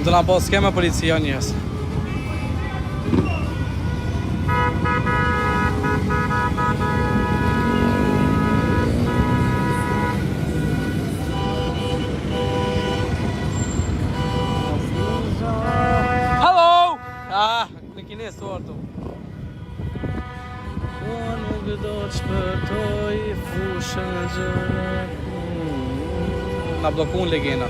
Do na pas skema policia njës. Hello! Në kines të ortu. Nuk do të shpërtoj fushën e gjëra. Na blokun legena.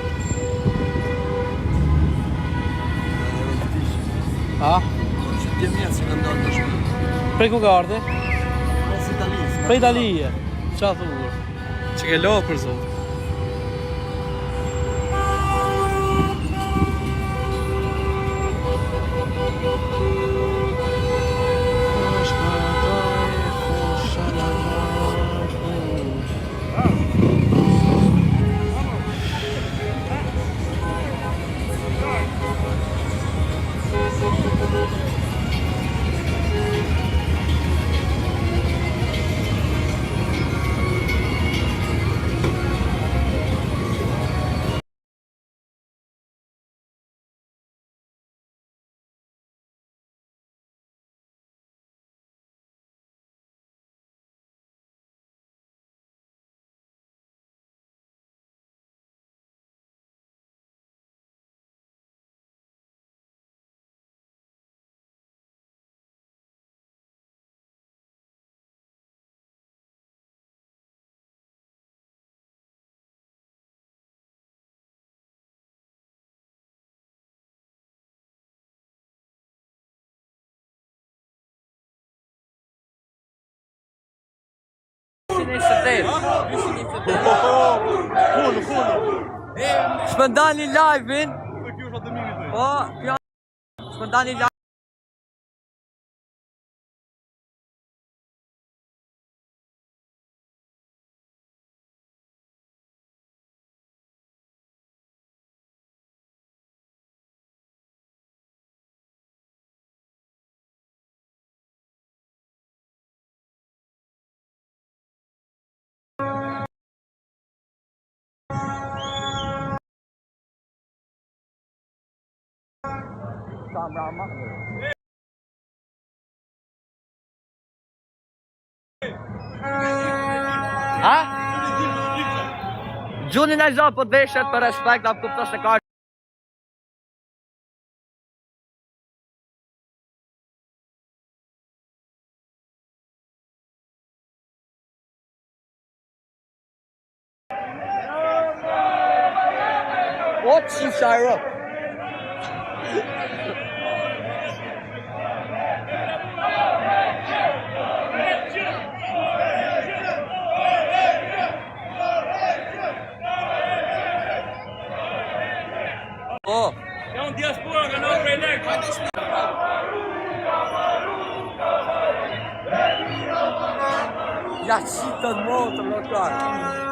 A? Që t'je mjetë si në ndonë të shpërë. Prej ku ka ardhe? Prej Italijë. Prej Italije. Qa thurë? Që ke lohë për zotë. Shpëndani live-in. Po, shpëndani live. Ha? Gjunin e zot po të veshet për respekt, apë kupto se ka O, që shajro Oh. É diaspora que não prelege. Ja qitën motë, më kërë.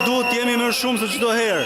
Duhet jemi më shumë se çdo herë.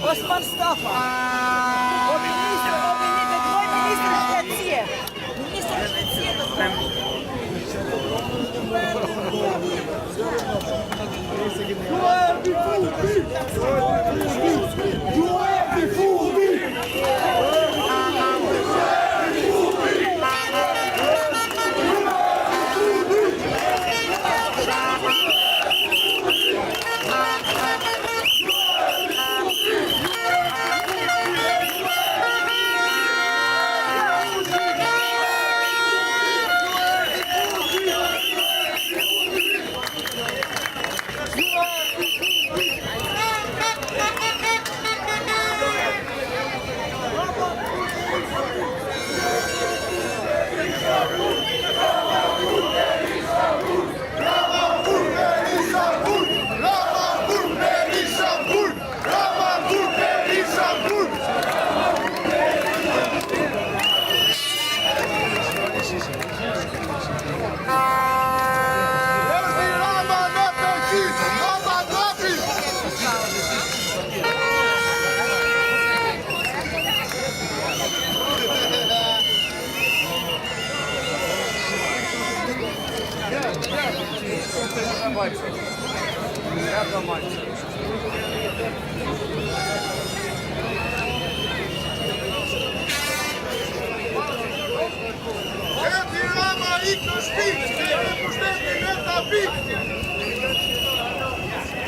Osman Stafa. O ministro Szwecji. Minister Szwecji.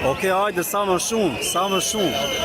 Okej, hajde, sa më shumë, sa më shumë.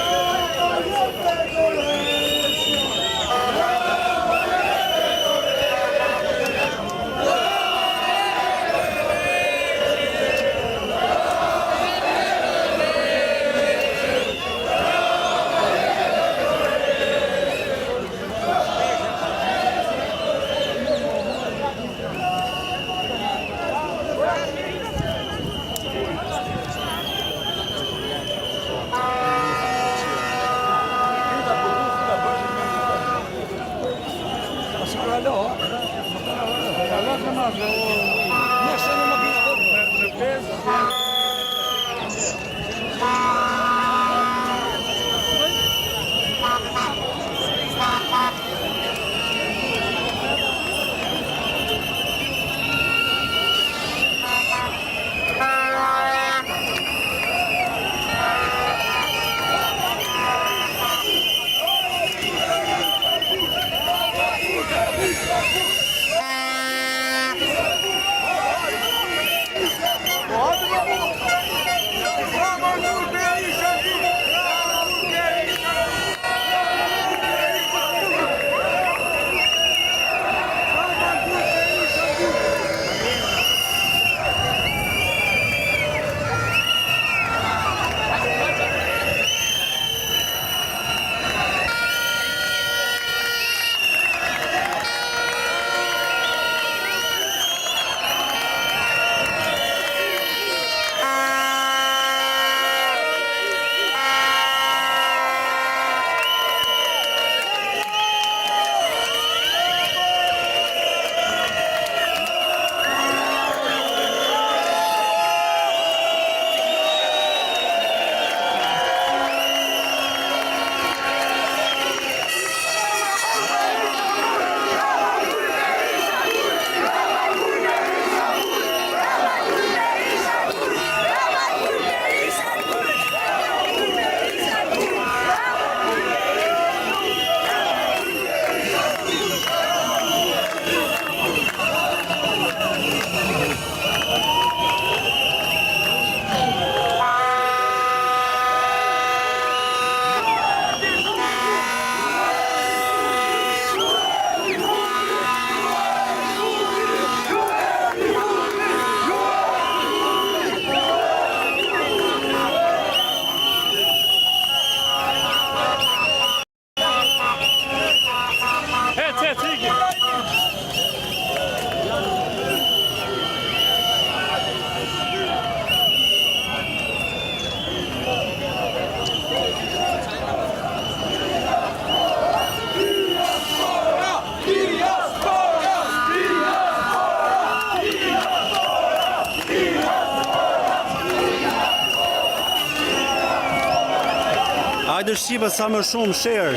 Hajde Shqipe sa më shumë, share.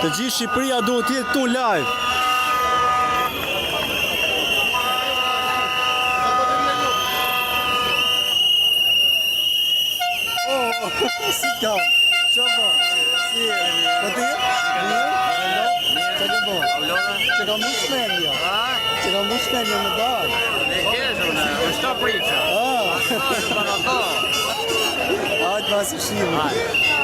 Të gjithë Shqipëria duhet të jetë këtu live. Si ka? Çfarë? Si? Po ti? Çfarë bën? Çka ka mushmendja? Çka ka mushmendja në dalë? Sto priča. Hajde pas ushimit.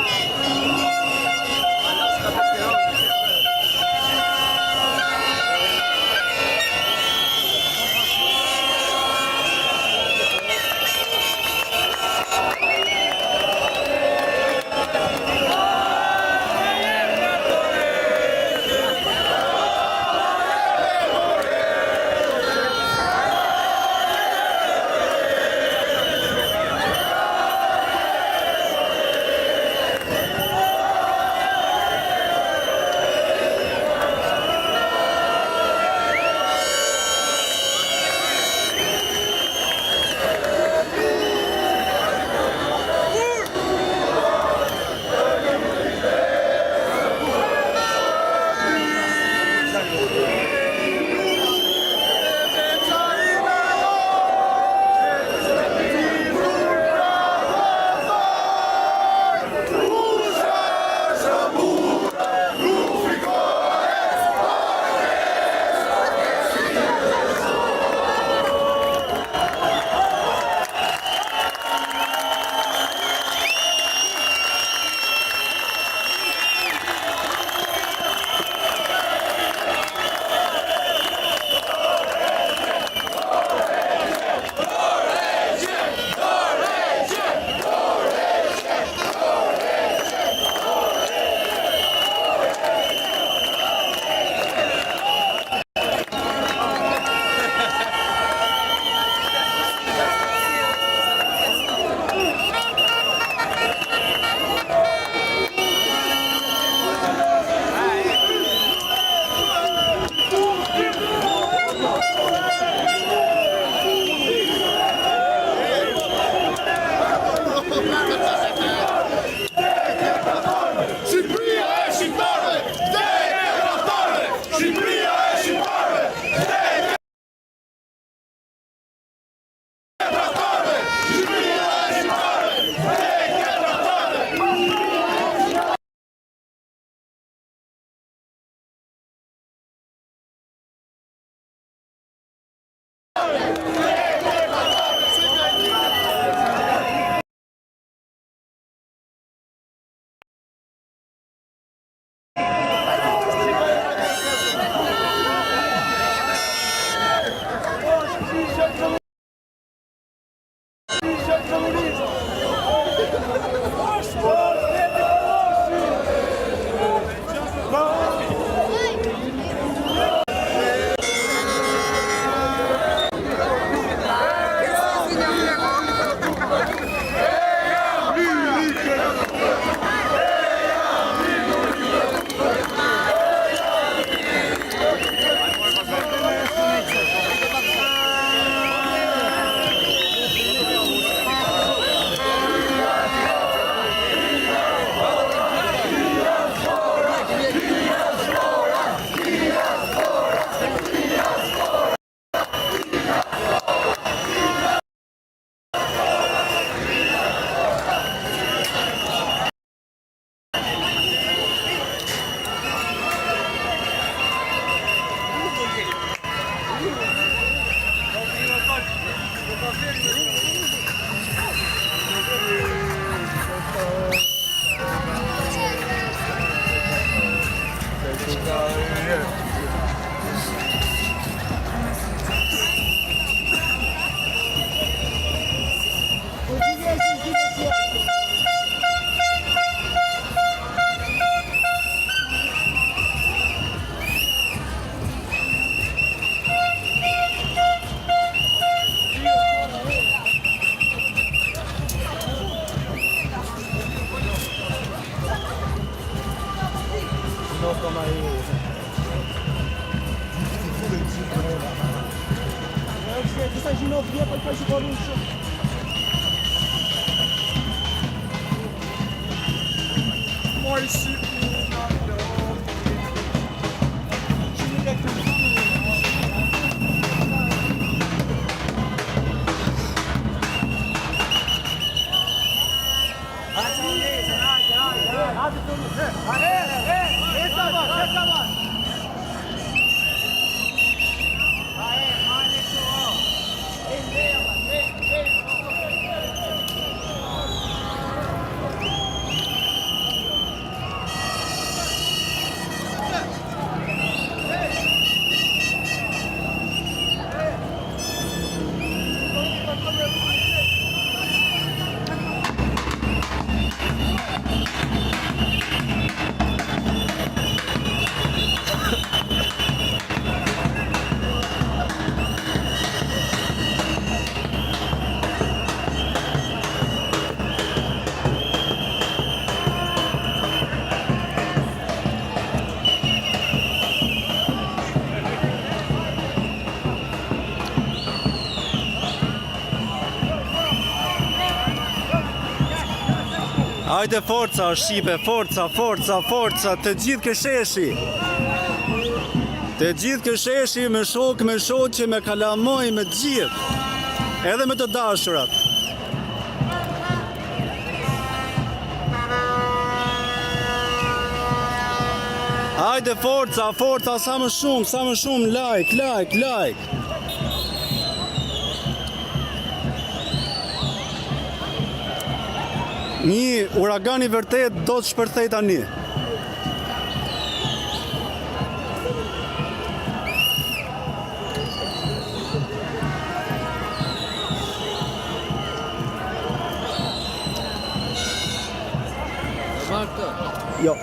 Hajde forca, Shqipe, forca, forca, forca, të gjithë kësheshi. Të gjithë kësheshi me shoqe, me kalamoj, me gjithë. Edhe me të dashurat. Hajde forca, forca, sa më shumë, like. Një uragan i vërtet do të shpërthej tani. Jo.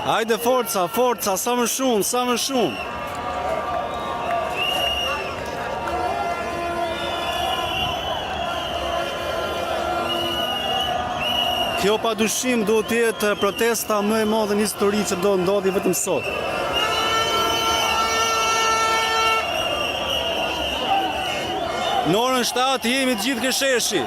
Hajde forca, sa më shumë. Kjo pa dyshim duhet të jetë protesta më e madhe në histori që do ndodhi vetëm sot. Në orën 7 jemi të gjithë kësheshi.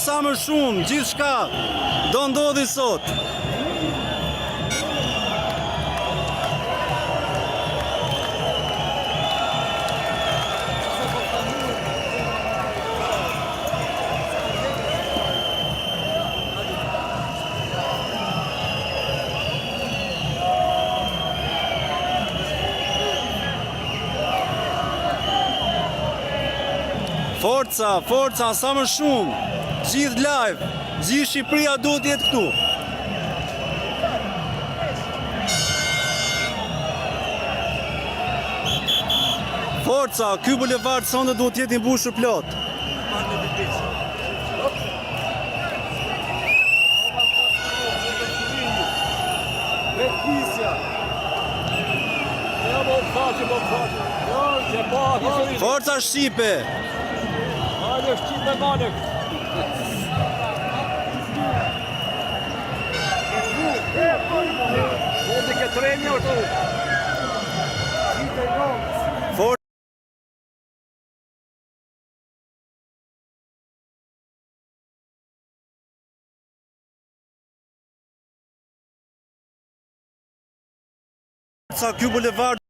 Sa më shumë, gjithë shka do ndodhi sot. Forca, sa më shumë. Gjithë live, gjithë Shqipëria duhet jetë këtu. Forca, ky bulevard sonde duhet jetë i mbushur plot. Forca Shqipe. Hajde Shqipe Manek. Vodi che treni auto. Forca ky bulevard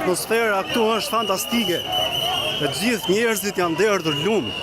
atmosfera këtu është fantastike. Të gjithë njerëzit janë derdhur lumë.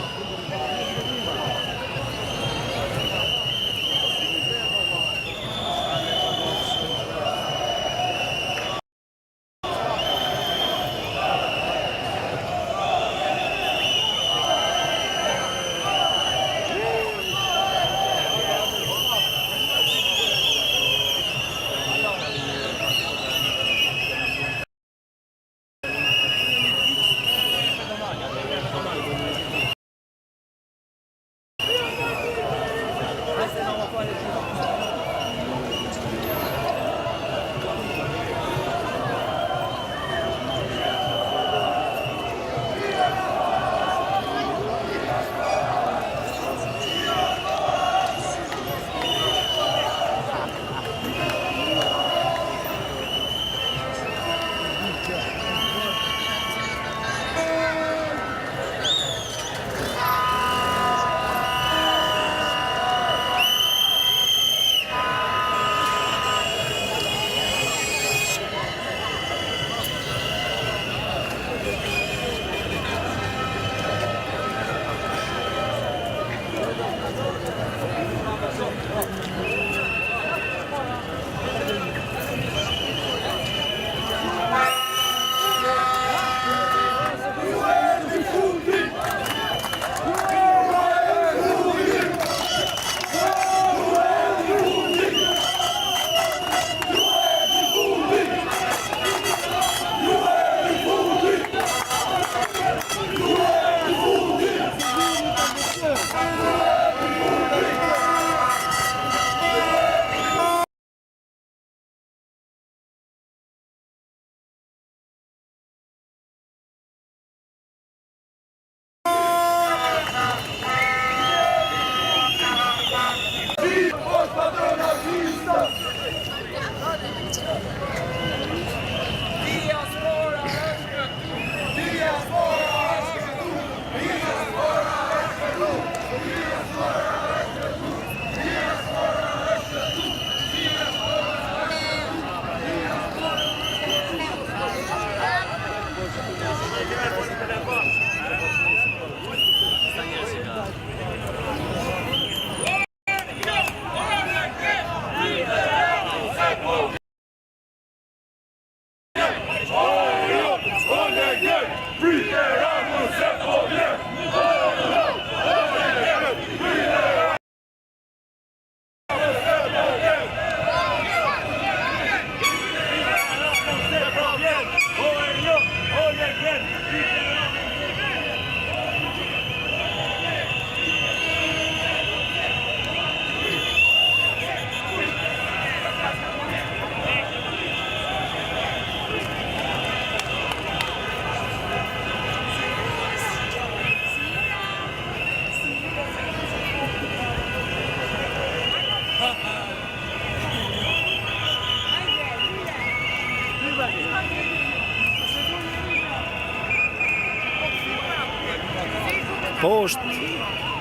Poshtë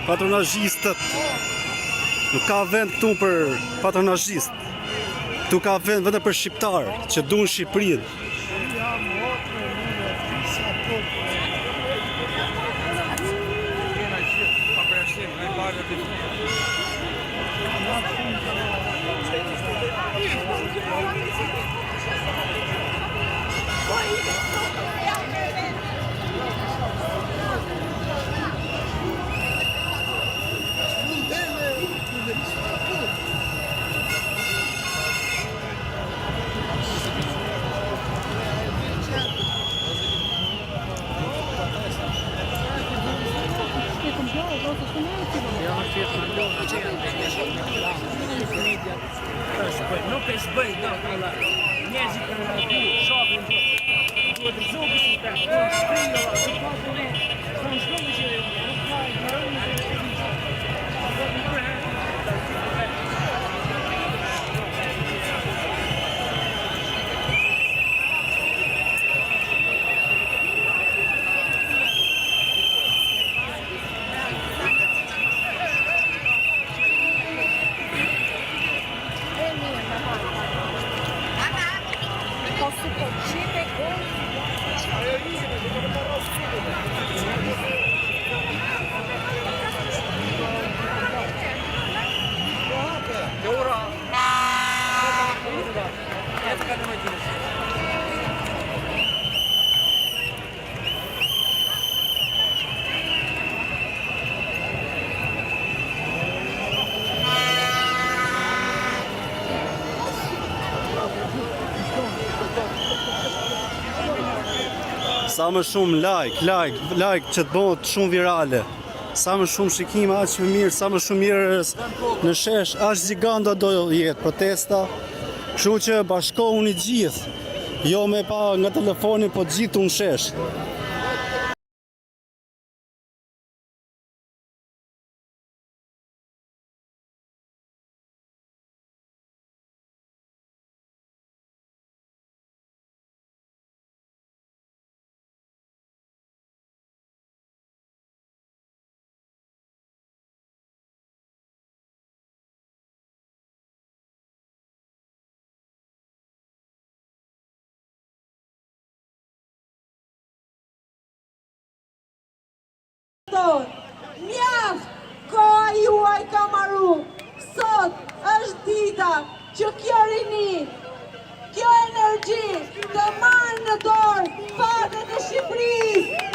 patronazhistët. Nuk ka vend këtu për patronazhist. Këtu ka vend vetëm për shqiptarë që duan Shqipërinë. Nuk e shbëj, njerëzit kanë largu, shohin, duhet të zogës i të shprijo, të pasune, kanë shlomi që nuk ka i maroni Sa më shumë like që të bëhet shumë virale. Sa më shumë shikime, aq më mirë, sa më shumë njerëz në shesh, aq ziganda do jetë protesta. Kështu që bashkohuni gjithë. Jo me pa nga telefoni, po gjithë unë shesh. Mjaft, koha juaj ka marru. Sot është dita që kjo rini, kjo energji të marrë në dorë fatet e Shqipërisë.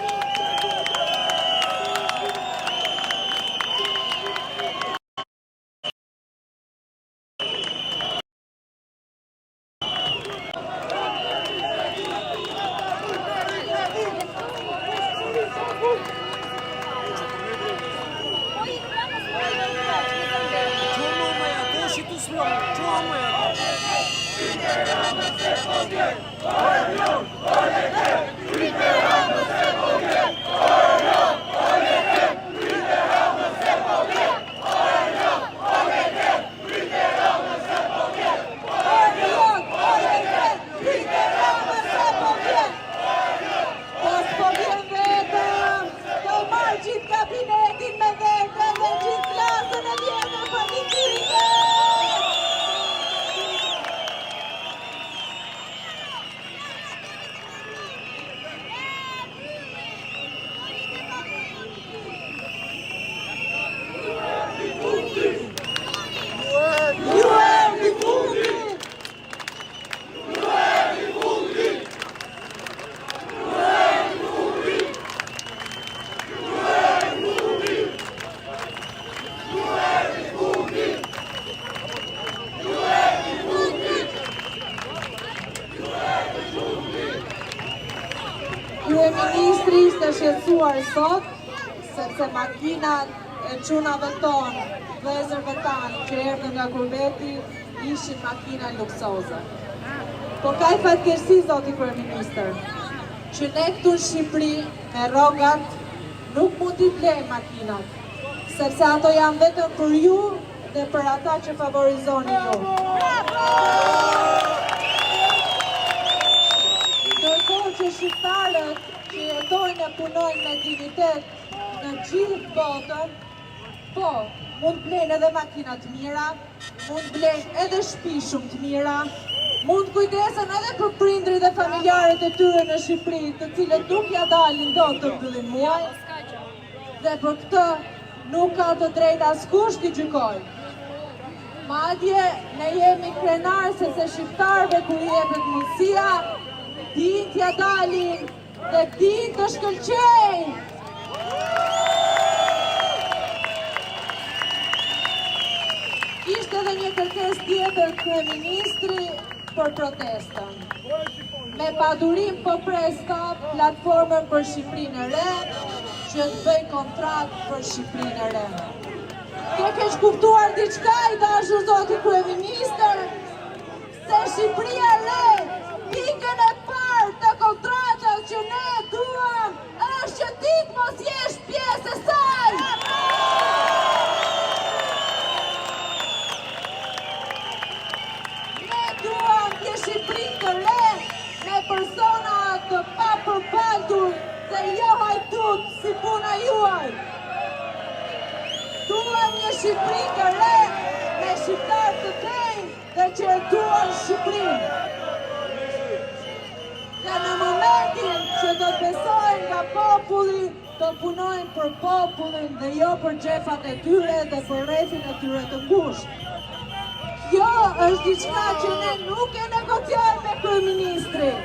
Kryeministri ishte shqetësuar sot, sepse makinat e çunave tonë, vëllezërve tanë që erdhën nga kurbeti, ishin makina luksoze. Po ka i fatkeqësi, zoti kryeministër, që ne këtu në Shqipëri, me rrogat, nuk mund t'i blejmë makinat, sepse ato janë vetëm për ju dhe për ata që favorizoni ju. Ndërkohë që shqiptarët që jetojnë e punojnë me dignitet në gjithë botën, po, mund blejnë edhe makina të mira, mund blejnë edhe shtëpi shumë të mira, mund kujdesen edhe për prindrit dhe familjarët e tyre në Shqipëri, të cilët nuk ja dalin dot të mbyllin muaj, dhe për këtë nuk ka të drejtë askush t'i gjykojë. Madje ne jemi krenar se shqiptarëve kur i jepet mundësia, din t'ja dalin dhe din të shkëlqejnë. Ishte edhe një kërkesë tjetër kryeministri për protestën. Me padurim po presta platformën për Shqipërinë e re, që të bëj kontratë për Shqipërinë e re. Ke keq kuptuar diçka i dashur zoti kryeministër, se Shqipëria e re, pikën e parë të kontratës që ne duam, është që ti të mos jesh pjesë e saj. Ne duam një Shqipëri të re, me persona të papërbaltur dhe jo hajtut si puna juaj. Duam një Shqipëri të re, me shqiptarë të drejtë dhe që e duan Shqipërinë. Dhe në momentin që do të besojnë nga populli, do punojnë për popullin dhe jo për xhefat e tyre dhe për rrethin e tyre të ngushtë. Kjo është diçka që ne nuk e negociojmë me kryeministrin.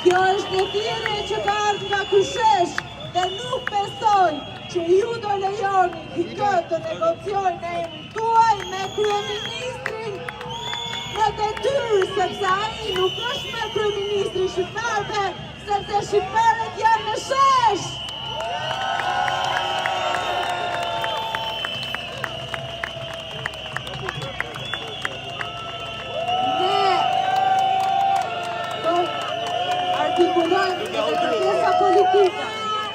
Kjo është një thirrje që ka ardhur nga ky shesh dhe nuk besoj që ju do lejoni dikë të negociojë në emrin tuaj me kryeministrin në detyrë, sepse ai nuk është me kryeministrin shqiptarëve, sepse shqiptarët janë në shesh. Artikulojmë edhe kërkesa politike,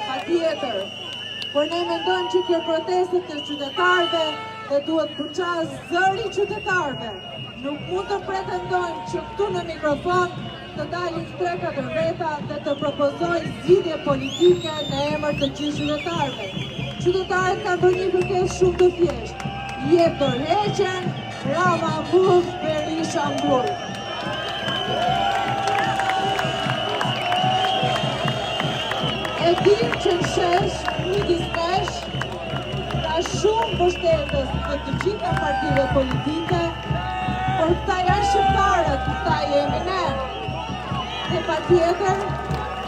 patjetër, por ne mendojmë që kjo protestë të qytetarëve dhe duhet përqas zëri qytetarëve. Nuk mund të pretendojmë që këtu në mikrofon të dalin 3-4 veta dhe të propozojnë zgjidhje politike në emër të gjithë qytetarëve. Qytetarët kanë bërë një kërkesë shumë të thjeshtë. Jep dorëheqjen, Rama Burg, Berisha Burg. E dim që në shesh, midis nesh, ka shumë mbështetës të të gjitha partive politike, por këta janë shqiptarët, këta jemi ne. Dhe patjetër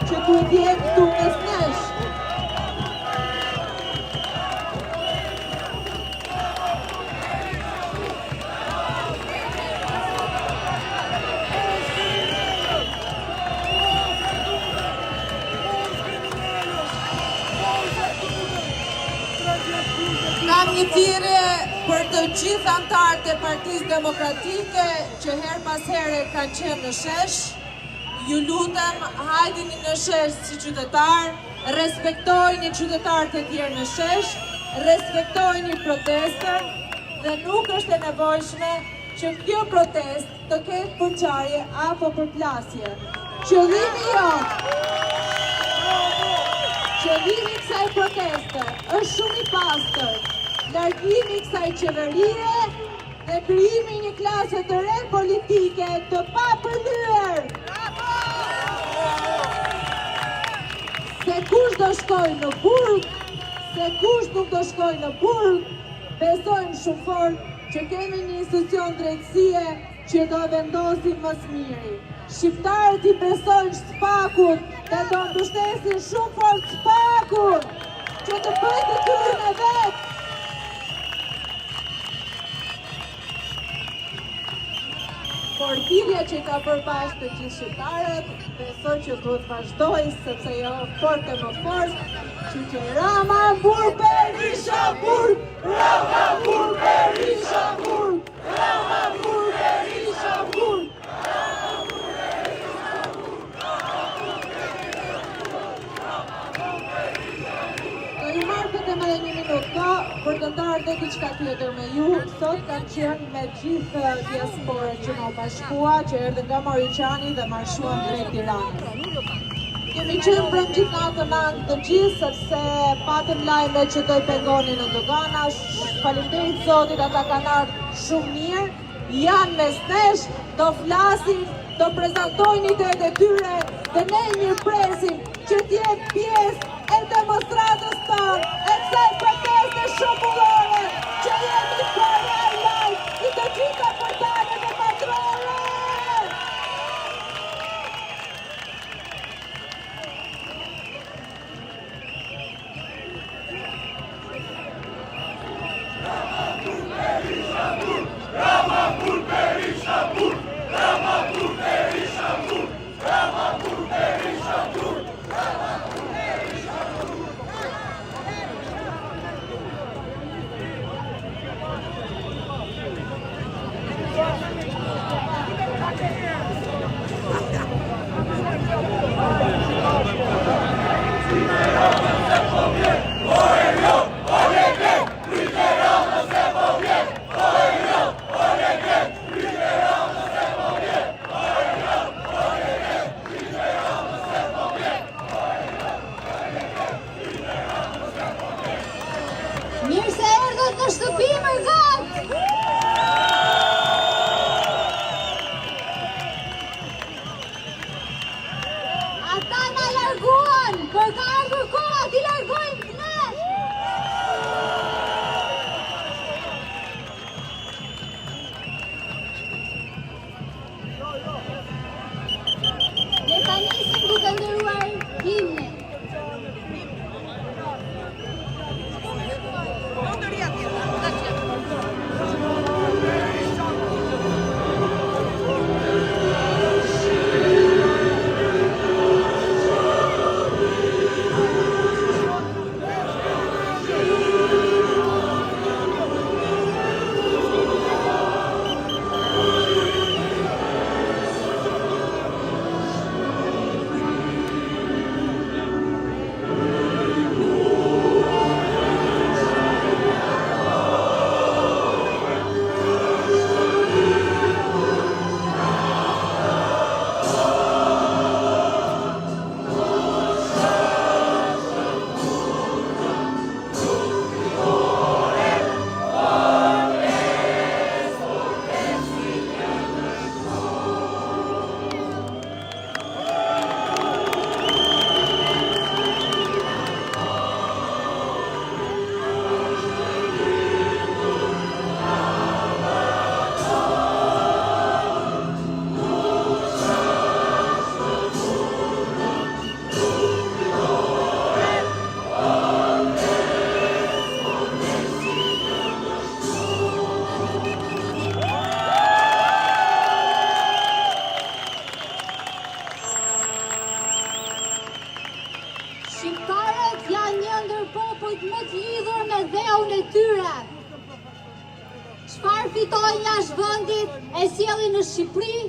që duhet jetë këtu mes nesh. Kam një thirrje për të gjithë anëtarët e Partisë Demokratike që her pas here kanë qenë në shesh. Ju lutem, hajdini në shesh si qytetar, respektojini qytetarët e tjerë në shesh, respektojini protestën dhe nuk është e nevojshme që kjo protest të ketë përçarje apo përplasje. Qëllimi i kësaj proteste është shumë i pastër. Largimi i kësaj qeverie dhe krijimi një klase të re politike të papërlyer. Se kush do shkojë në burg, se kush nuk do shkojë në burg, besojmë shumë fort që kemi një institucion drejtësie që do vendosin më së miri. Shqiptarët i besojnë SPAK-ut dhe do mbështesin shumë fort SPAK-un që të bëjë detyrën e vet. Por thirrja që ka përbash të gjithë shqiptarët, besoj që duhet vazhdoj, sepse jo fort e më fort, që Rama Burg, Berisha Burg, Rama Burg, Berisha Burg, Rama Burg, Berisha Burg. ka vërtetar dhe diçka tjetër me ju. Sot kanë qenë me gjithë diasporën që na bashkua, që erdhën nga Mauriçani dhe marshuan drejt Tiranës. Kemi qenë brëm gjithë natën anë të gjithë, sepse patëm lajme që do i pengonin në dogana. Faleminderit Zotit, ata kanë ardhur shumë mirë, janë mes nesh, do flasin, do prezantojnë idetë e tyre dhe ne i mirëpresim që t'jetë pjesë e demonstratës tonë, e kësaj proteste shëmbullore që jemi kërë highlight i të gjitha portalet e patrone. Mirë se erdhët në shtëpi më gatë! Ata na larguan, për ka ardhur koha t'i largojmë ne! Ne ta nisim duke ndëruar himnin. Shqiptarët janë një ndër popujt më të lidhur me dheun e tyre. Çfarë fitojnë jashtë vendit e sjellin në Shqipëri,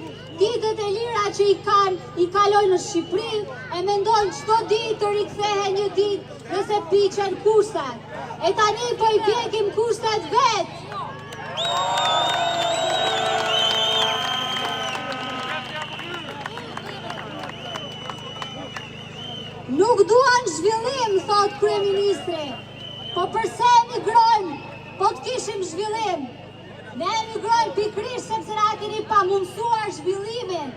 ditët e lira që i kanë, i kalojnë në Shqipëri, e mendojnë çdo ditë të rikthehen një ditë nëse piqen kushtet. E tani po i vjekim kushtet vetë. Nuk duan zhvillim, thot kryeministri. Po përse emigrojmë, po të kishim zhvillim? Ne emigrojmë pikërisht sepse na keni pamundsuar zhvillimin.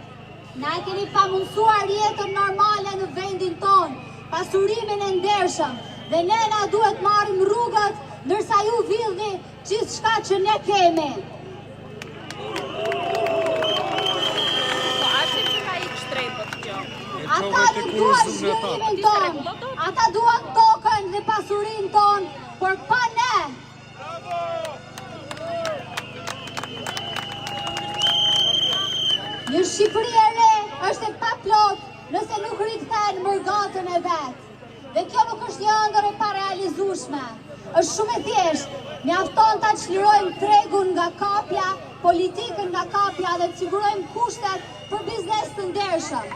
Na keni pamundsuar jetën normale në vendin tonë, pasurimin e ndershëm. Dhe ne na duhet marrim rrugët, ndërsa ju villni gjithçka që ne kemi. Ata nuk duan zhvillimin tonë, ata duan tokën dhe pasurinë tonë, por pa ne. Një Shqipëri e re është e paplot nëse nuk rikthehen mërgatën e vet. Dhe kjo nuk është një ëndër e parealizueshme. Është shumë e thjeshtë. Mjafton ta çlirojmë tregun nga kapja, politikën nga kapja dhe të sigurojmë kushtet për biznes të ndershëm.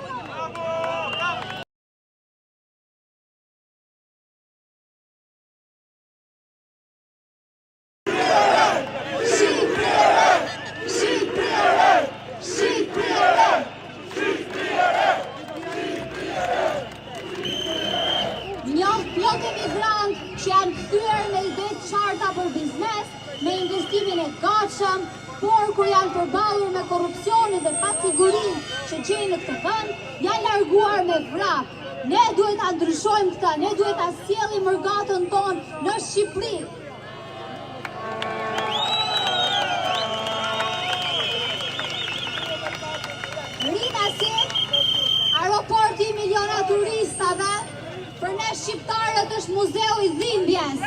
për biznes, me investimin e gatshëm, por kur janë përballur me korrupsionin dhe pasigurinë që gjejnë në këtë vend, janë larguar me vrap. Ne duhet ta ndryshojmë këtë, ne duhet ta sjellim mërgatën tonë në Shqipëri. Rinasi, aeroporti i miliona turistave, për ne shqiptarët është muzeu i dhimbjes.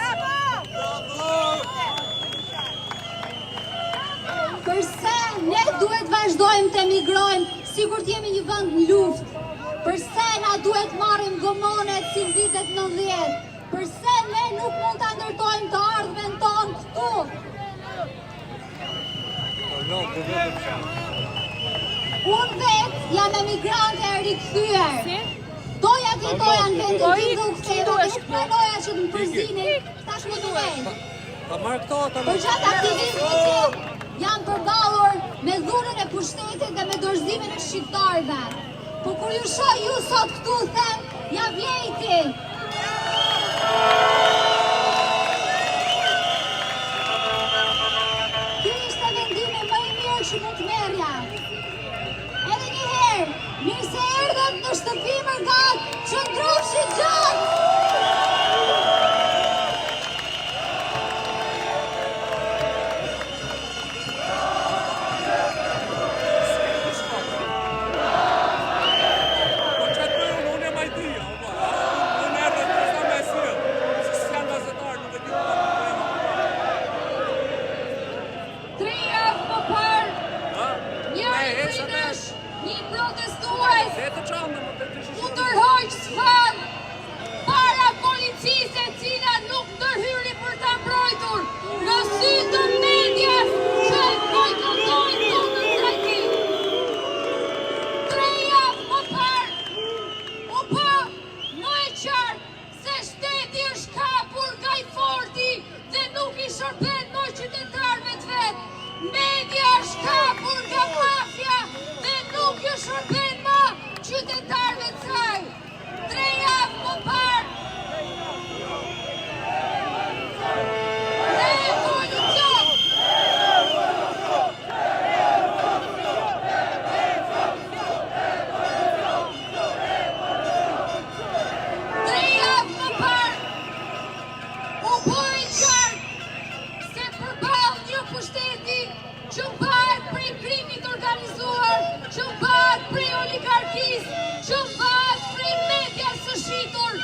Përse ne duhet vazhdojmë të emigrojmë sikur të jemi një vend në luftë? Përse na duhet marrim gomonet si në vitet 90? Përse ne nuk mund ta ndërtojmë të ardhmen tonë këtu? Unë vetë jam emigrante e rikthyer. Doja të jetoja në vendin tim dhe u ktheva, nuk planoja që të më përzinin tashmë të vend. Për gjatë aktivizmit tim jam përballur me dhunën e pushtetit dhe me dorëzimin e shqiptarëve. Po kur ju shoh ju sot këtu them, ja vlejti. Ky ishte vendimi më i mirë që mund të merrja. Edhe një herë, mirë se erdhët në shtëpi Mërgat, qëndrofshi gjatë! Një protestues u tërhoq sfam para policisë e cila nuk ndërhyri për ta mbrojtur në sy të medias që e bojkotojnë këtë trajtim. 3 javë më parë u bë më e qartë se shteti është kapur nga i forti dhe nuk i shërben më qytetarëve të vet. Media është kapur nga mafia dhe nuk ju shërben më qytetarëve të saj. 3 javë më parë revolucion. U bë qartë se përballë një pushteti që mbahet prej krimit organizuar, që mbahet prej oligarkisë, që mbahet prej medias së shitur,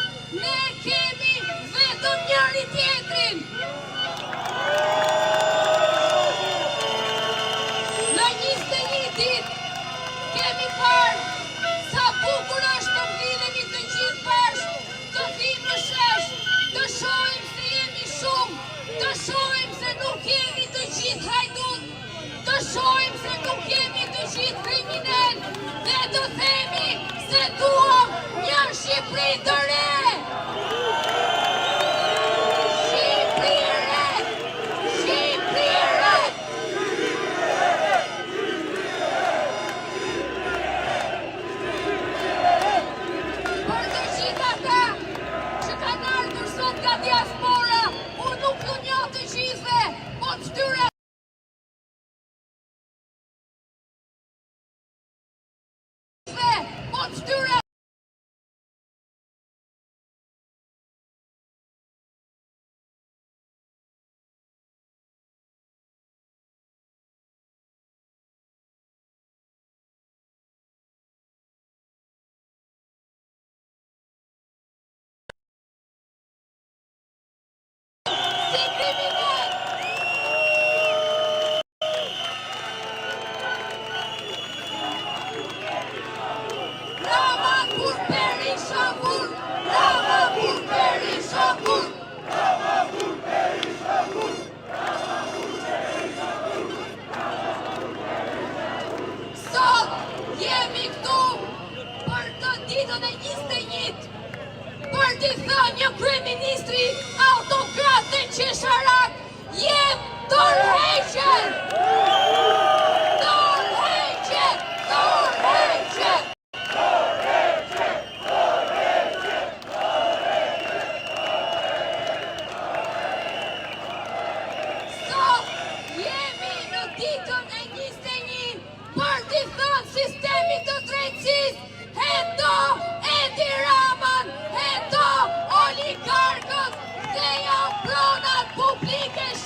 ne kemi vetëm njëri tjetrin. Në 21 ditë kemi parë sa bukur është të mblidhemi të gjithë bashkë, të vimë në shesh, të shohim se jemi shumë, të shohim se nuk jemi të gjithë hajdut, të shohim se nuk jemi të gjithë kriminal dhe të themi se duam një Shqipëri të re. Shqipëri e re! Shqipëri e re! Për të gjithë ata që kanë ardhur sot nga diaspora, unë nuk ju njoh të gjithëve, po të tyre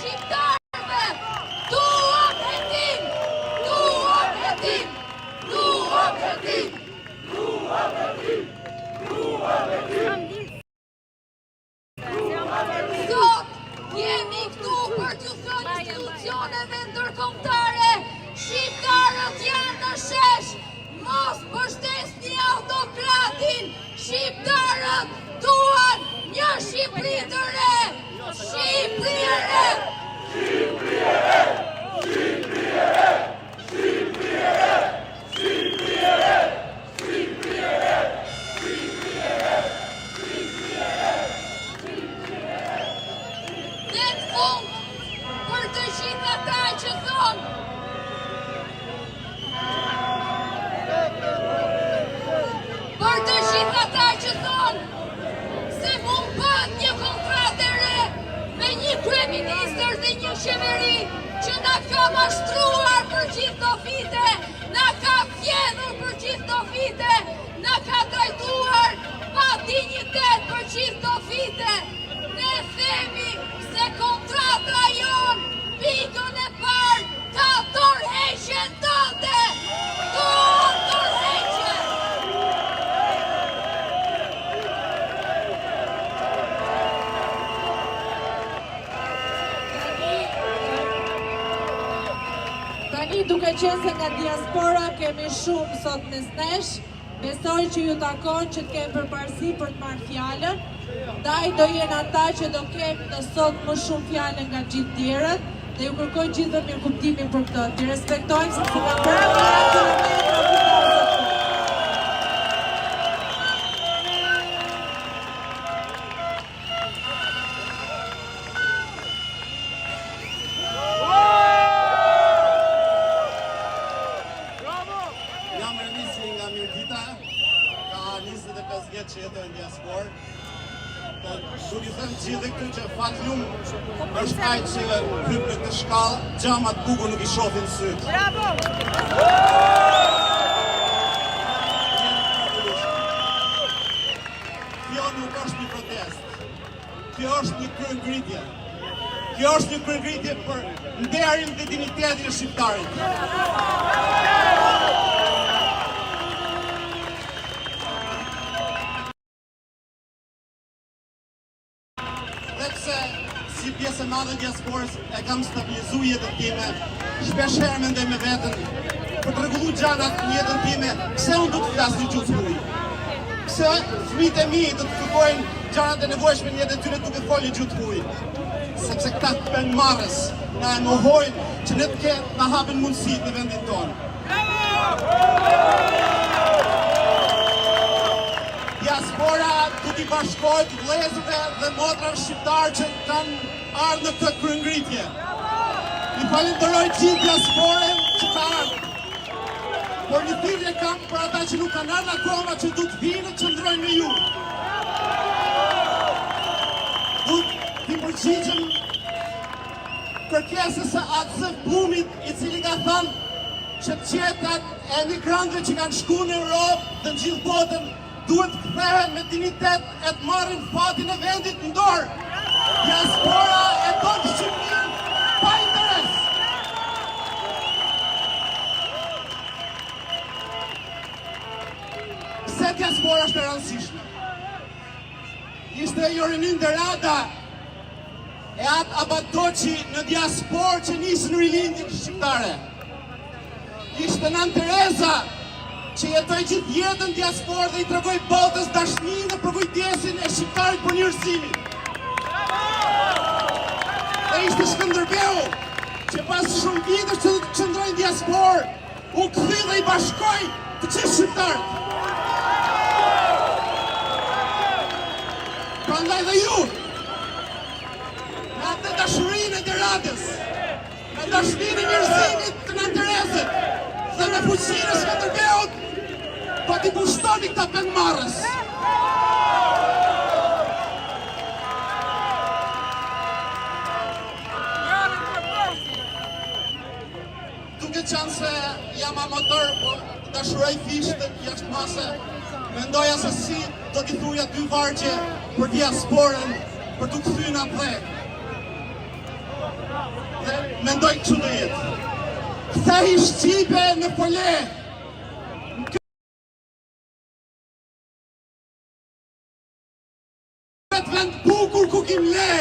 shqiptarëve, duam hetim, duam hetim, duam hetim, duam hetim, duam hetim. Sot jemi këtu për t'ju thënë institucioneve ndërkombëtare, shqiptarët janë në shesh, mos mbështesni autokratin, shqiptarët duan një Shqipëri të re, Shqipëri e re, Shqipëri e re, Shqipëri e re, Shqipëri e re, Shqipëri e re, Shqipëri e re, Shqipëri e re, Shqipëri e re, Shqipëri e re. Dhe në fund, për të gjithë ata që thonë, për të gjithë ata që thonë se mund bët një kontratë e re me një kryeministër dhe një qeveri që na ka mashtruar për gjithë këto vite, na ka vjedhur për gjithë këto vite, na ka trajtuar pa dinjitet për gjithë këto vite. Ne themi se kontrata jon, pikën e parë, ka tërheqjen tënde. Duam tërheqje. Tani duke qenë se nga diaspora kemi shumë sot mes nesh, besoj që ju takon që të kemi përparësi për të marrë fjallën, ndaj do jenë ata që do kemi në sot më shumë fjallën nga gjithë tjerët, dhe ju kërkoj gjithë mirë kuptimin për këtë. Ti respektojmë se ka bërë një kilometra Jam Renisi nga Mirdita, ka 25 vjet që jetoj në diasporë. Du t'i thëmë gjithë këtu që fatlum është ai që hyp në këtë shkallë, xhamat bukur nuk i shohin syt. Bravo! Kjo nuk është një protest. Kjo është një kryengritje. Kjo është një kryengritje për nderin dhe dinitetin e shqiptarit. Sepse si pjesë e madhe diasporës e kam stabilizu jetën time, shpesh herë mendoj me veten për të rregulluar gjanat në jetën time, pse unë do të flas në gjuhë huj? Pse fëmijët e mi do të kërkojnë gjanat e nevojshme në jetën e tyre duke folur gjuhë huj? Sepse këta penmarrës na e mohojnë që ne të na hapin mundësitë në vendin tonë. Diaspora du t'i bashkojt vëllezërve dhe motrave shqiptarë që kanë ardhur në këtë kryengritje. I falenderoj gjithë diasporën që ka ardhur. Por një thirrje kam për ata që nuk kanë ardhur akoma, që du të vinë të qëndrojnë me ju. Du t'i përgjigjëm kërkesës së Acef Blumit, i cili ka thënë që qetat e emigrantëve që kanë shkuar në Europë dhe në gjithë botën duhet të kthehen me dignitet e të marrin fatin e vendit në dorë. Diaspora e don Shqipërinë pa interes. Pse diaspora është e rëndësishme? Ishte Jorinin Derada e atë Abadoqi në diasporë që nisën rilindjen shqiptare. Ishte Nën Tereza që jetoj gjithë jetën diasporë dhe i tregoj botës dashninë dhe përkujdesin e shqiptarit për njerëzimin. Dhe ishte Skënderbeu që pas shumë vitësh që të qëndrojnë diasporë, u kthi dhe i bashkoi të gjithë shqiptarët. Prandaj dhe ju, me atë dashurinë e Deradës, me dashurinë e njerëzimit të Nën Terezës dhe me fuqinë e Skënderbeut, po t'i pushtoni këta penmarrës. Duke qenë se jam amator, po dashuroj fishtën jashtë mase, mendoja se si do t'i thuja 2 vargje për diasporën, për t'u kthyer në dhe. mendoj kështu do jetë. Kthej Shqipe në pole. Këtë vend bukur ku kim le,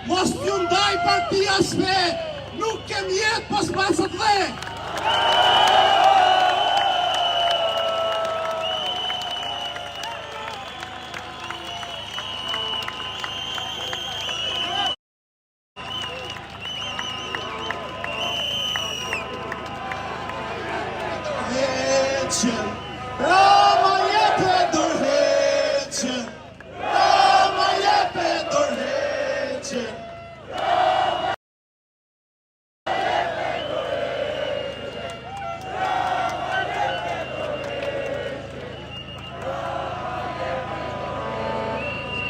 mos t'ju ndaj partia shme, nuk kem jetë pas pasat dhe. Rama jepe dorheqen, Rama jepe dorheqen.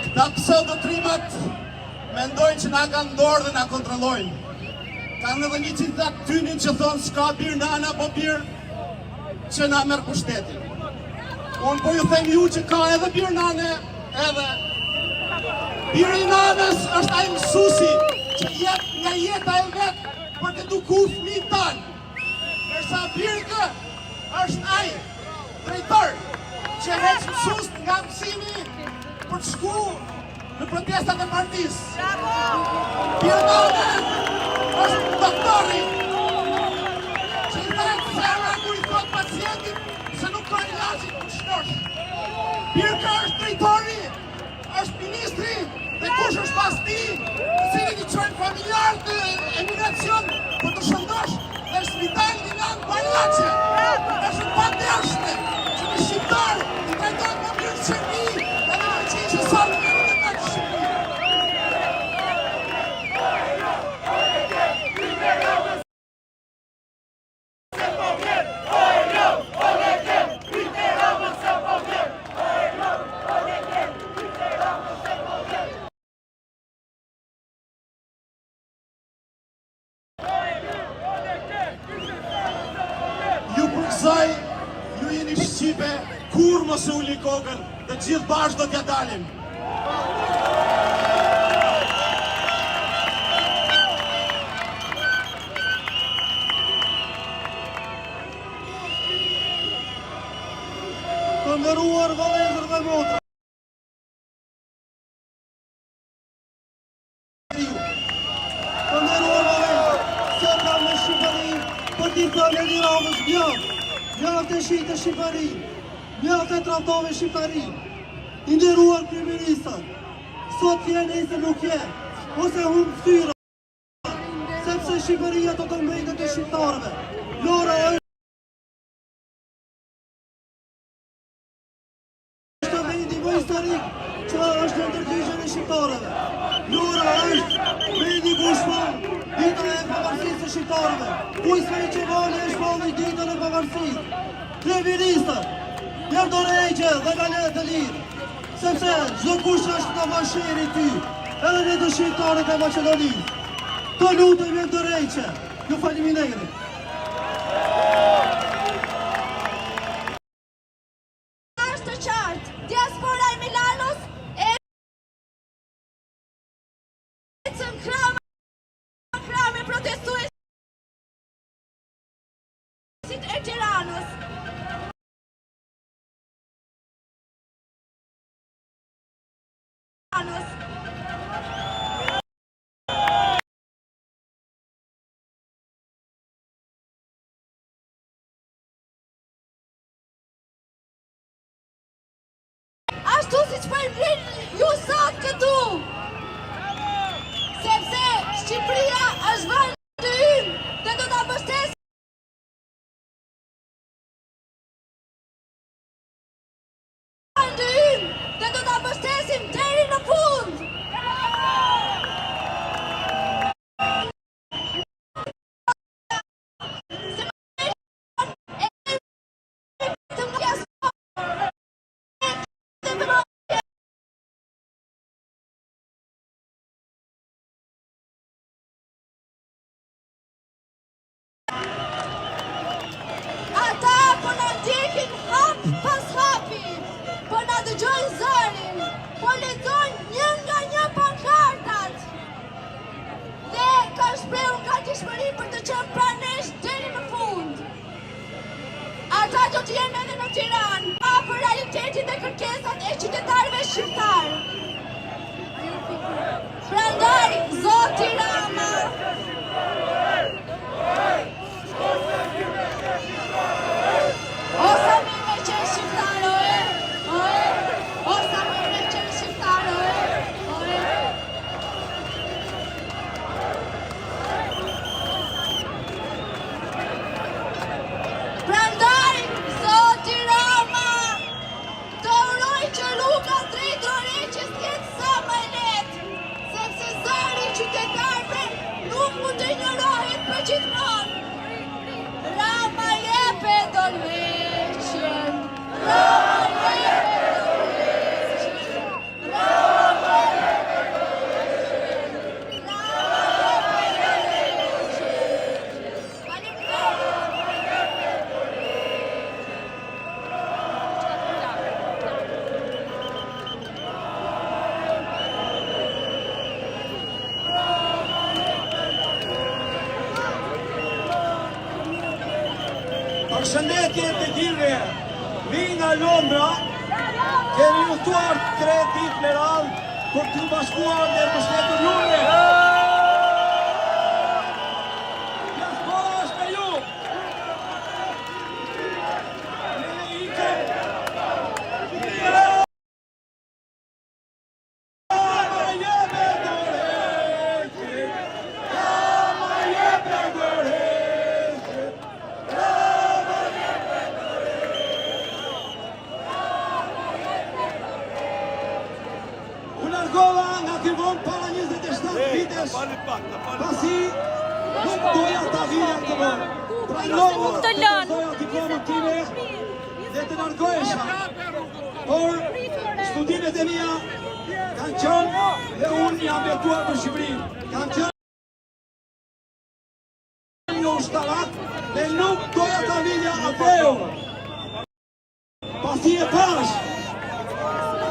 Këta pseudotrimat mendojnë që na kanë dorë dhe na kontrollojnë. Kanë edhe një citat tynin që thonë s'ka birë nana po birë që na merë pushtetin. Unë po ju them ju që ka edhe birë nane, edhe birë i nanës është ai mësusi që jep nga jeta e vetë për të duku fëmijët tanë. Nërsa birë është ai drejtor që heq mësus nga mësimi për të shku në protestat e partisë. Birë nane është doktori që i dhejtë zemra kur i thot pacientit se nuk ka ilazhin të shnosh. Birka është drejtori, është ministri dhe kush është pas ti, të cilin i qojnë familjarët në emigracion për të shëndosh dhe spital një lanë Bajlace. Është pandershme që në shqiptar i trajtojnë më mirë që mi dhe në që ishë salë në në të Shqipëri. Ju përgëzoj, ju jeni Shqipe, kur mos e uli kokën, dhe gjithë bashkë do t'ja dalim. Të nderuar vëllezër dhe motra. Të nderuar vëllezër, sot kam në Shqipëri për t'i thënë Edi Ramës mjaft e shite Shqipëri, mjaft e trahtove Shqipëri. I nderuar kryeministat, sot je nesër nuk je, ose humb fyra, sepse Shqipëria do të mbejtet e shqiptarëve. Lora është vendi më historik që është në ndërgjigjen e shqiptarëve. Lora është vendi ku shpon ditën e pavarësisë së shqiptarëve. Ku i s'ka që vale e shpon ditën e pavarësisë. Kryeministat, jërë do rejgje dhe galet të lirë, sepse çdo kush është nga bashkëri ty, edhe ne të shqiptarët e Maqedonisë. Të lutem jërë do rejgje, ju faleminderit. Është të qartë, diaspora e Milanos e cën krame protestuesit e Tiranës. Ashtu si që përgjën ju sot këtu, sepse Shqipëria është vend të ynë dhe do të mbështesim vend të ynë dhe do të mbështesim deri në fund. do të jenë edhe në Tiranë, pa për realitetin dhe kërkesat e qytetarëve shqiptar. Prandaj, Zoti Rama, o sa mirë me qenë shqiptar, o sa mirë me qenë shqiptar, Prandaj, Zoti Rama, të uroj që rruga drejt Dorëheqjes jetë sa më e lehtë, sepse zëri i qytetarëve nuk mund të injorohet përgjithmonë. Rama jepe Dorëheqjen, Rama jepe Dorëheqjen, Rama jepe Dorëheqjen, Rama jepe Dorëheqjen. Faleminderit. Përshëndetje të gjithëve, vi nga Londra, kemi lutuar 3 ditë me radhë për t'u bashkuar dhe mbështetur juve. Diaspora është me ju. Ne ikem. Rama jepe Dorëheqjen, Rama jepe Dorëheqjen. U largova nga ky vend para 27 vitesh, pasi nuk doja ta vija këtë vend. Pranova të doja diplomën time dhe të largohesha. Por studimet e mia kanë qenë dhe unë jam betuar për Shqipërinë. Kanë qenë një ushtarak dhe nuk doja ta vija atëherë. Pasi e pash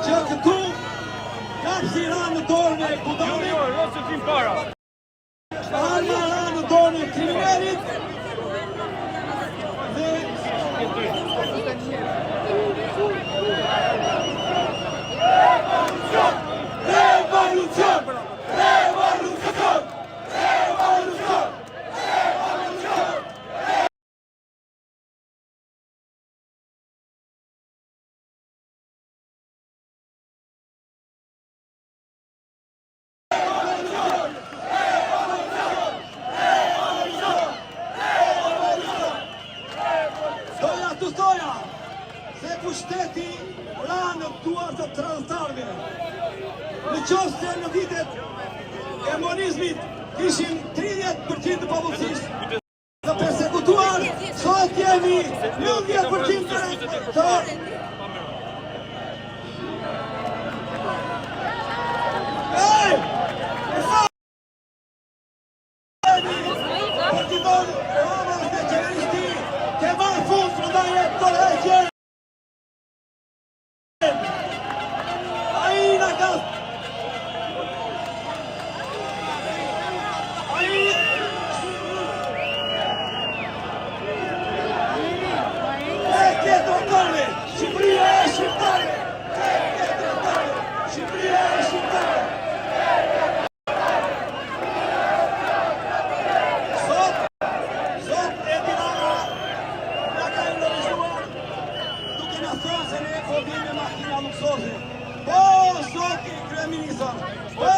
që këtu kapsi ranë në dorën e kudanit, arma ranë në dorën e kriminalit dhe revolucion, revolucion, revolucion, revolucion. Doja të thoja se pushteti ra në duart të tradhtarëve. Në qoftë se në vitet e monizmit ishim 30% të popullsisë të persekutuar, sot jemi 90% të Partiton Rama dhe qeveristi ke marrë fund në ndajë Dorëheqjen. Ai na ka Shqipëria e shqiptare! Shqipëria e shqiptare! Sot e Tirana na ka ironizhuar duke na thënë se ne po vim me makina luksoze. Po, zoti kryeministër, po,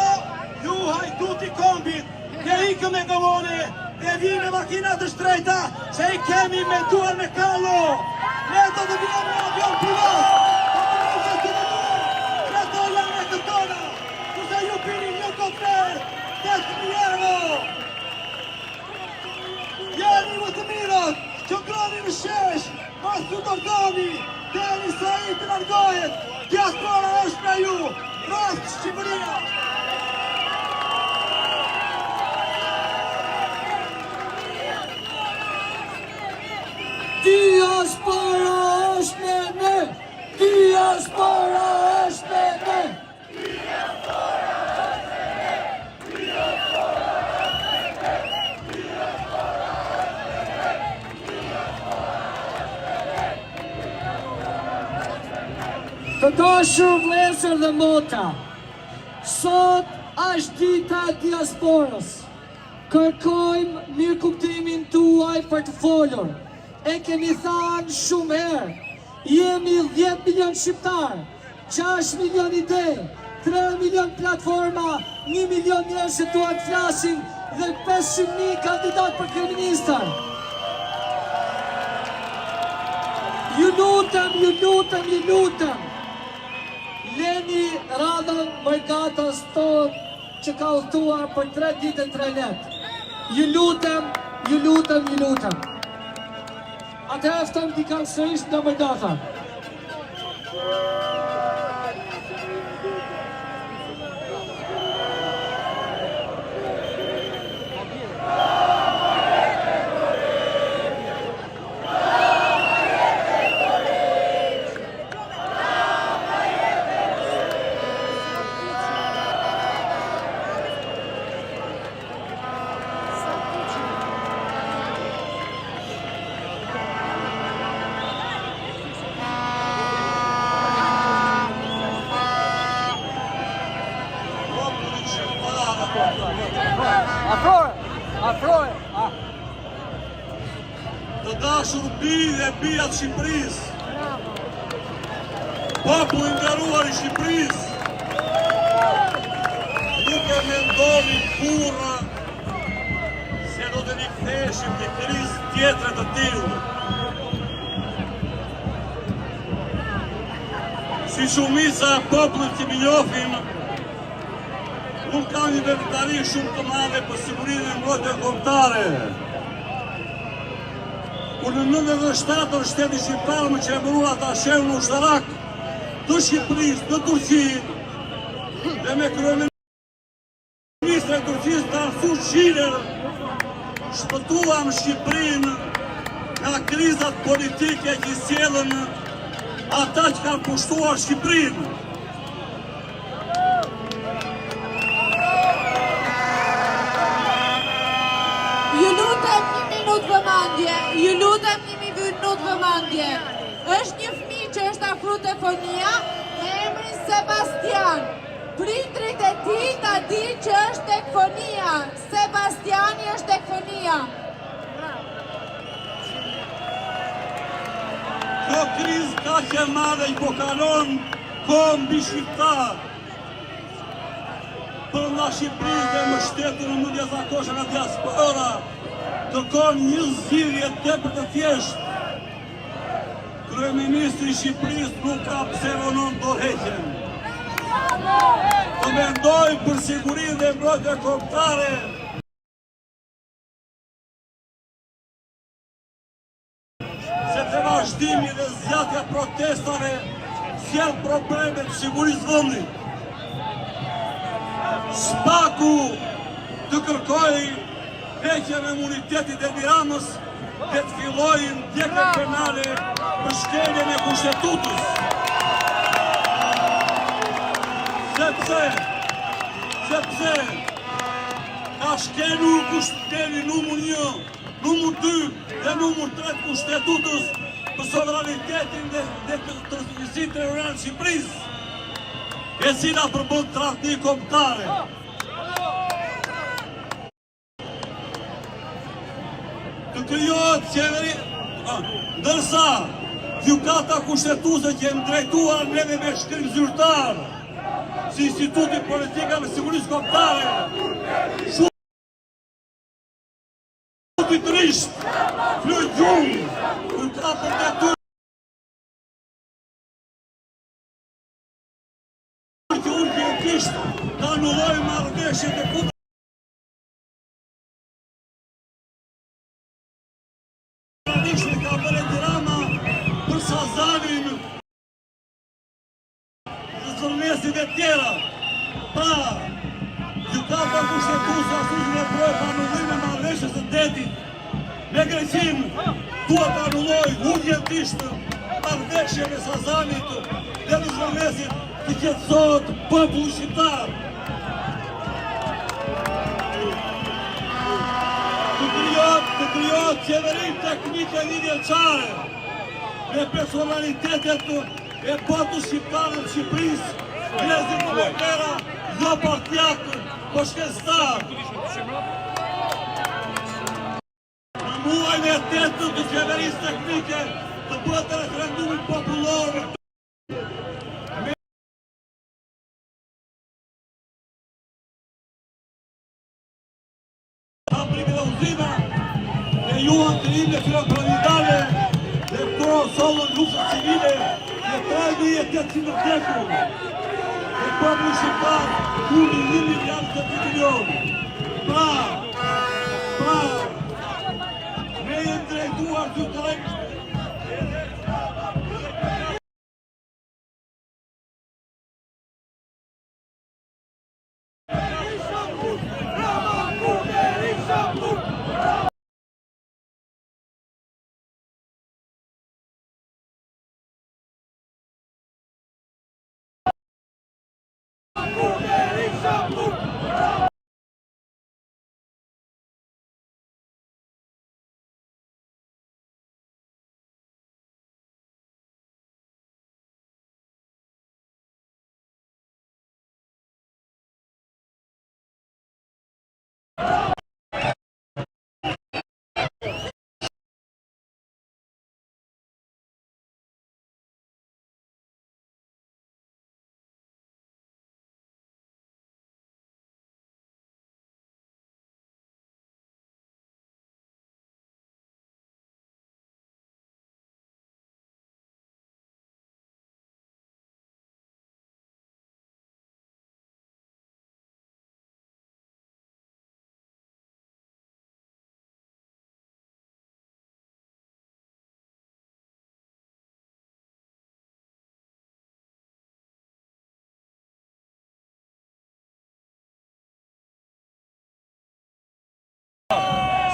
ju hajduti kombit, ne ikëm me gomone dhe vim me makina të shtrejta që i kemi me duar me kallo. Ne do të vim me avion privat. Ju pini një kofer, 8.000 euro. Jeni më të mirët, që groni në shesh, mas të dordoni, deri sa i të largohet, diaspora është me ju, rast Shqipëria. Diaspora është me ne, diaspora është me ne. Të dashur vëllezër dhe motra, sot është dita e diasporës. Kërkojmë mirëkuptimin tuaj për të folur. E kemi thënë shumë herë, jemi 10 milion shqiptar, 6 milion ide, 3 milion platforma, 1 milion njerëz që duan të flasin dhe 500.000 kandidat për kryeministër. Ju lutem, leni radhën Mërgatës tonë që ka udhëtuar për 3 ditë e 3 letë. Ju lutem. Atë eftëm t'i kanë sërish në Mërgata. Të dashur bijë dhe bijat Shqipërisë, populli i nderuar i Shqipërisë, nuk e mendoni kurrë se do të riktheheshim në krizë tjetër të tillë. Si shumica e popullit që njohim, nuk ka një vetëtari shumë të madhe për sigurinë e mbrojtjes kombëtare. Kur në 97 shteti shqiptar më qeveruar atasheu ushtarak të Shqipërisë në Turqi dhe me kryeministrin e Turqisë Tansu Çiller shpëtuam Shqipërinë nga krizat politike që sjellën ata që kanë pushtuar Shqipërinë. Ju lutem 1 minutë vëmendje. Është një fëmijë që është afruar telefonia me emrin Sebastian. Prindrit e tij ta dinë që është tek fonia. Sebastiani është tek fonia. Kjo krizë kaq e madhe i po kalon kohë mbi shqiptar. Për nga Shqipërisë dhe më shtetin në mundja zakosh nga diaspora, kërkon një zgjidhje tepër të thjeshtë. Kryeministri i Shqipërisë nuk ka pse vonon dorëheqjen. Të mendoj për sigurinë dhe mbrojtjen kombëtare. Sepse vazhdimi dhe zgjatja protestave sjell probleme të sigurisë vendit. Spaku të kërkoj heqjen e imunitetit e Tiranës dhe të fillojnë ndjekje penale për shkeljen e kushtetutës. Sepse ka shkelur kushtetin numër 1, numër 2 dhe numër 3 kushtetutës për sovranitetin dhe tërësinë territoriale të Shqipërisë, e cila përbën tradhti kombëtare. Të krijohet qeveri, ndërsa gjykata kushtetuese që janë drejtuar neve me shkrim zyrtar, si Instituti Politika dhe Sigurisë Kombëtare, shumë ditërisht flujë gjumë, kur ka për detyrë që urgjentisht të anullojë marrëveshjet e punë. Ka bërë Tirana për Sazanin dhe zërmesit e tjera. Pra, gjykata kushtetuese ashtu që veproi pa anullim e marrëveshjes së detit me Greqinë, duhet të anullojë urgjentisht marrëveshjen e Sazanit dhe në zërmesit të qetësohet populli shqiptar. Të krijohet qeveri teknike një vjeçare me personalitetet e botu shqiptarët Shqipërisë, njerëzit në vepera, jo partjakën, po shkencëtar. Në muajin e 8 të qeverisë teknike të bëhet referendumi popullor. E juan të rinë filopiramidale dhe sollën luftën civile dhe 3.800 vdekur. E populli shqiptar huni 1 miliard dhe 2 milion. Pra, ne jemi drejtuar të drejt.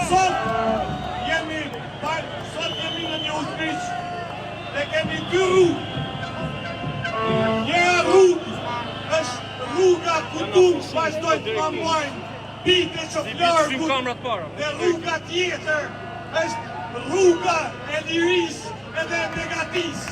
Sot jemi në një ushtrisë dhe kemi 2 rrugë. Një rrugë është rruga ku nuk vazhdojnë të mamojnë bite qoflarkut dhe rruga tjetër është rruga e lirisë edhe e begatisë.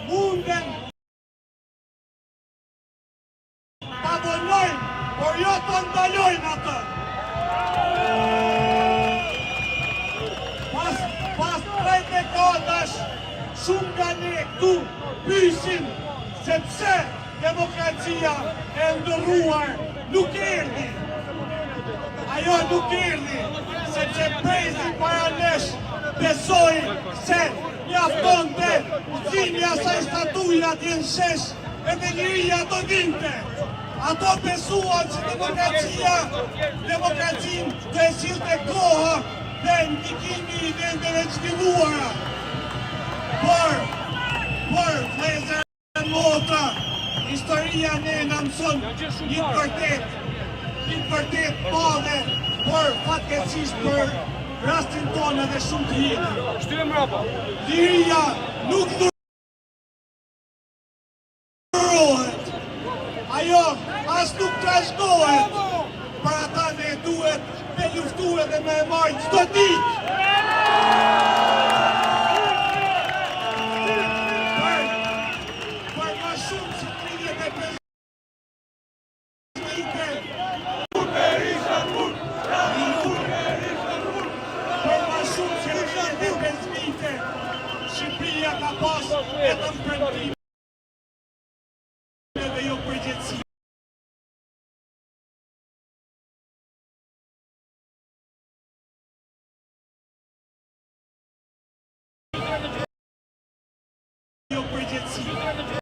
Munden ta volojnë, por jo të ndalojnë atë. Pas 3 dekadash, shumë nga ne këtu pyesin se pse demokracia e ndërruar nuk erdhi. Ajo nuk erdhi, sepse prezi para nesh besoi se mjaftonte udhëzimja saj statuja t'jen shesh edhe liria të vinte. Ato besuan që demokracinë të e sillte koha dhe ndikimi i vendeve zhvilluara. Por, vëllezër e motra, historia ne na mëson një vërtet madhe, por fatkeqësisht për rastin tonë edhe shumë të jetë. Liria nuk durohet. Ajo as nuk trashëgohet. Për ata ne duhet me luftu edhe me marrë çdo ditë. Për ma shumë se 35 vite, Shqipëria ka pas vetëm premtime dhe jo përgjegjësi. Jo përgjegjësi.